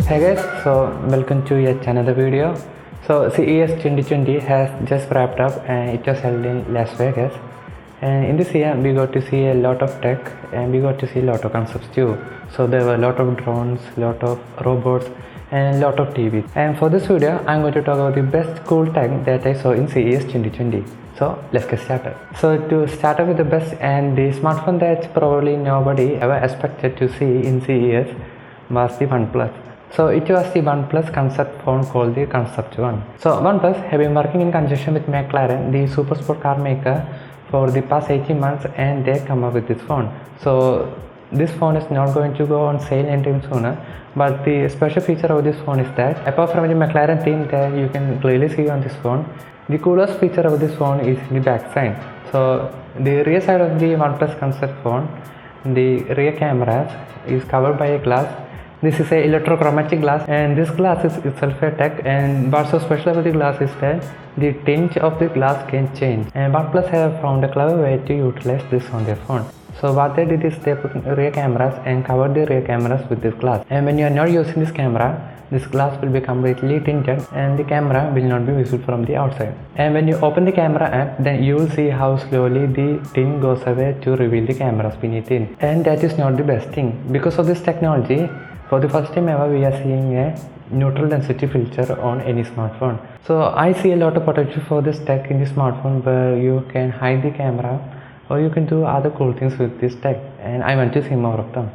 Hey guys, so welcome to yet another video. So CES 2020 has just wrapped up and it was held in Las Vegas. And in this year we got to see a lot of tech and we got to see a lot of concepts too. So there were a lot of drones, lot of robots and a lot of TVs. And for this video I'm going to talk about the best cool tech that I saw in CES 2020. So let's get started. So to start off with the best and the smartphone that probably nobody ever expected to see in CES was the OnePlus. So it was the OnePlus Concept phone called the Concept One. So OnePlus have been working in conjunction with McLaren, the super sport car maker, for the past 18 months and they come up with this phone. So this phone is not going to go on sale anytime sooner, but the special feature of this phone is that apart from the McLaren theme that you can clearly see on this phone, the coolest feature of this phone is the back side. So the rear side of the OnePlus Concept phone, the rear cameras is covered by a glass. This is a electrochromatic glass and this glass is itself a tech, and what's so special about the glass is that the tint of the glass can change, and OnePlus have found a clever way to utilize this on their phone. So what they did is they put rear cameras and covered the rear cameras with this glass, and when you are not using this camera, this glass will be completely tinted and the camera will not be visible from the outside. And when you open the camera app, then you will see how slowly the tint goes away to reveal the cameras beneath it. And that is not the best thing. Because of this technology, for the first time ever we are seeing a neutral density filter on any smartphone. So I see a lot of potential for this tech in the smartphone where you can hide the camera or you can do other cool things with this tech, and I want to see more of them.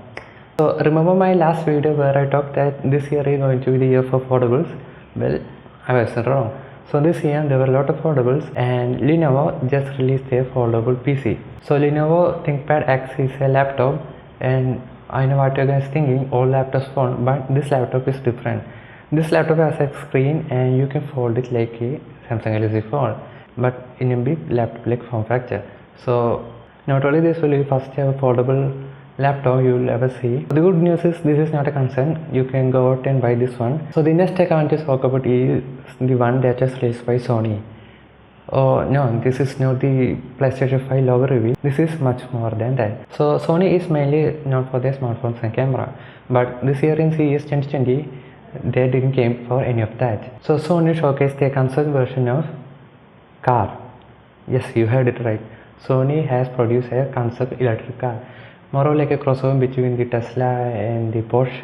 So remember my last video where I talked that this year is going to be the year for foldables? Well, I wasn't wrong. So this year there were a lot of foldables and Lenovo just released their foldable PC. So Lenovo ThinkPad X is a laptop, and I know what you guys thinking, all laptops phone, but this laptop is different. This laptop has a screen and you can fold it like a Samsung Galaxy Fold, but in a big laptop like form factor. So not only this will be first ever foldable laptop you will ever see. The good news is this is not a concern, you can go out and buy this one. So the next tech I want to talk about is the one that was released by Sony. Oh no, this is not the PlayStation 5 logo reveal. This is much more than that. So Sony is mainly known for their smartphones and camera, but this year in CES 2020 they didn't came for any of that. So Sony showcased their concept version of car. Yes, you heard it right. Sony has produced a concept electric car, more or like a crossover between the Tesla and the Porsche,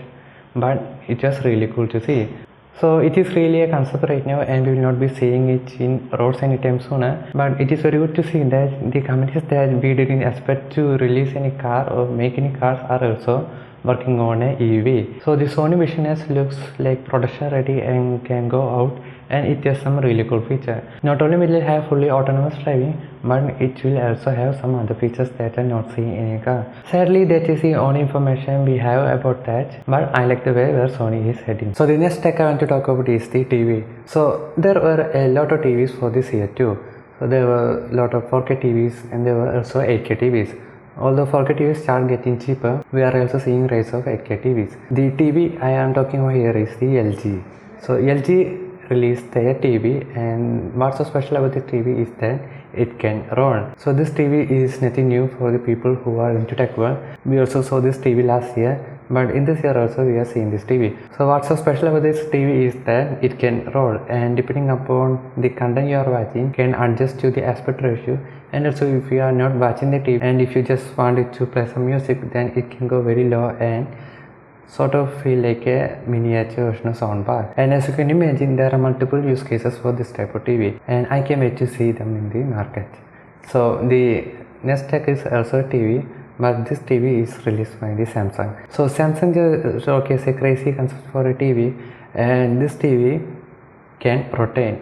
but it was really cool to see. So it is really a concept right now and we will not be seeing it in roads anytime sooner, but it is very good to see that the companies that we didn't expect to release any car or make any cars are also working on a EV. So the Sony Vision S looks like production ready and can go out, and it has some really cool feature. Not only will it have fully autonomous driving, but it will also have some other features that are not seen in a car. Sadly, that is the only information we have about that, but I like the way where Sony is heading. So the next tech I want to talk about is the TV. So there were a lot of TVs for this year too. So there were a lot of 4K TVs and there were also 8K TVs. Although 4K TVs start getting cheaper, we are also seeing rise of 8K TVs. The TV I am talking about here is the LG. So LG released their TV, and what's so special about the TV is that it can roll. So this TV is nothing new for the people who are into tech world. We also saw this TV last year, but in this year also we are seeing this TV. So what's so special about this TV is that it can roll, and depending upon the content you are watching can adjust to the aspect ratio. And also if you are not watching the TV and if you just want it to play some music, then it can go very low and sort of feel like a miniature version of soundbar. And as you can imagine, there are multiple use cases for this type of TV, and I can't wait to see them in the market. So the next tech is also a TV, but this TV is released by the Samsung. So Samsung just showcased a crazy concept for a TV, and this TV can rotate.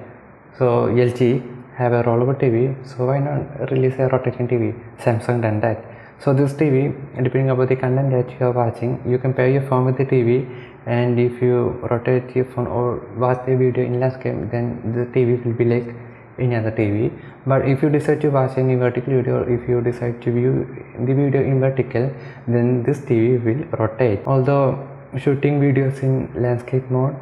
So LG have a rollable TV, so why not release a rotating TV? Samsung done that. So this TV, depending upon the content that you are watching, you can pair your phone with the TV, and if you rotate your phone or watch a video in landscape, then the TV will be like any other TV. But if you decide to watch any vertical video, or if you decide to view the video in vertical, then this TV will rotate. Although shooting videos in landscape mode,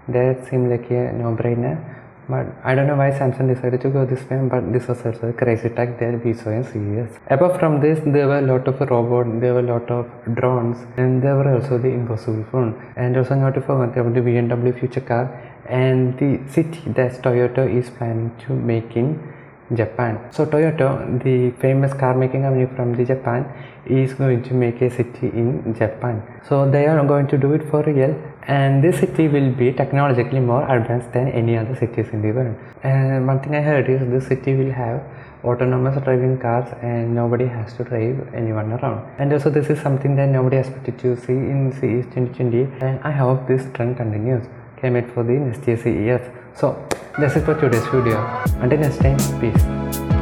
that seems like a no-brainer, But I don't know why Samsung decided to go this way, but this was also a crazy tech that we saw in CES. Apart from this, there were a lot of robots, there were a lot of drones, and there were also the impossible phone. And also not to forget about the BMW future car and the city that Toyota is planning to make in Japan. So Toyota, the famous car making company from the Japan, is going to make a city in Japan. So they are going to do it for real, and this city will be technologically more advanced than any other cities in the world. And one thing I heard is this city will have autonomous driving cars and nobody has to drive anyone around. And also this is something that nobody expected to see in CES 2020, and I hope this trend continues. Can't wait for the next year CES. So that's it for today's video. Until next time, peace.